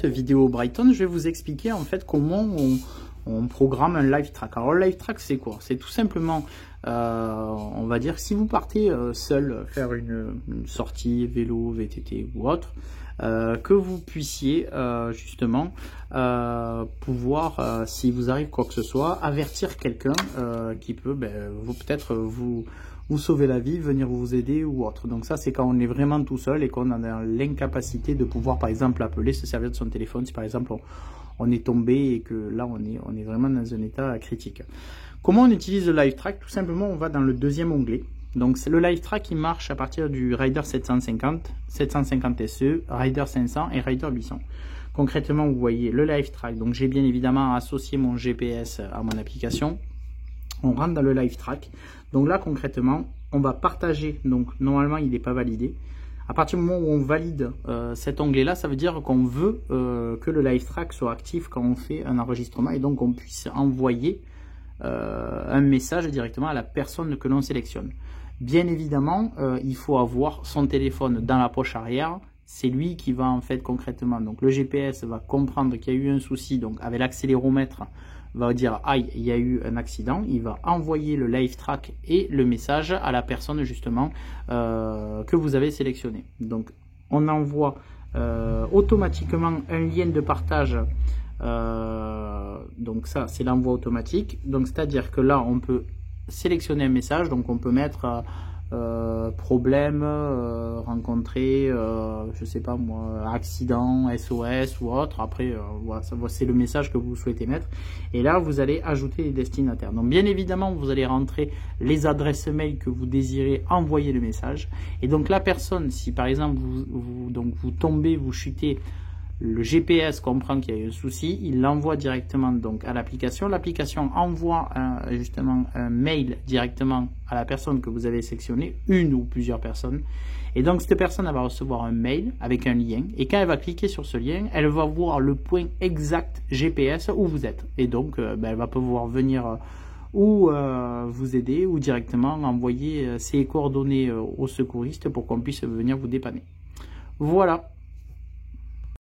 Vidéo Brighton, je vais vous expliquer en fait comment on programme un live track. Alors le live track c'est quoi? C'est tout simplement, on va dire, si vous partez seul faire une sortie vélo, VTT ou autre, que vous puissiez justement pouvoir, si vous arrive quoi que ce soit, avertir quelqu'un qui peut peut-être vous sauver la vie, venir vous aider ou autre. Donc ça, c'est quand on est vraiment tout seul et qu'on a l'incapacité de pouvoir, par exemple, appeler, se servir de son téléphone. Si par exemple, on est tombé et que là, on est vraiment dans un état critique. Comment on utilise le live track? Tout simplement, on va dans le deuxième onglet. Donc le live track, il marche à partir du Rider 750, 750 SE, Rider 500 et Rider 800. Concrètement, vous voyez le live track. Donc j'ai bien évidemment associé mon GPS à mon application. On rentre dans le live track. Donc là, concrètement, on va partager. Donc normalement, il n'est pas validé. À partir du moment où on valide cet onglet-là, ça veut dire qu'on veut que le live track soit actif quand on fait un enregistrement et donc on puisse envoyer un message directement à la personne que l'on sélectionne. Bien évidemment, il faut avoir son téléphone dans la poche arrière. C'est lui qui va en fait concrètement, donc le GPS va comprendre qu'il y a eu un souci, donc avec l'accéléromètre, va dire aïe, il y a eu un accident, il va envoyer le live track et le message à la personne justement que vous avez sélectionné. Donc on envoie automatiquement un lien de partage, donc ça c'est l'envoi automatique, donc c'est à dire que là on peut sélectionner un message, donc on peut mettre problème rencontré, je sais pas moi, accident, SOS ou autre. Après voilà, c'est le message que vous souhaitez mettre et là vous allez ajouter les destinataires. Donc bien évidemment vous allez rentrer les adresses mail que vous désirez envoyer le message et donc la personne, si par exemple vous tombez, vous chutez, le GPS comprend qu'il y a eu un souci, il l'envoie directement donc à l'application. L'application envoie justement un mail directement à la personne que vous avez sélectionnée, une ou plusieurs personnes. Et donc cette personne elle va recevoir un mail avec un lien. Et quand elle va cliquer sur ce lien, elle va voir le point exact GPS où vous êtes. Et donc elle va pouvoir venir ou vous aider ou directement envoyer ses coordonnées aux secouristes pour qu'on puisse venir vous dépanner. Voilà.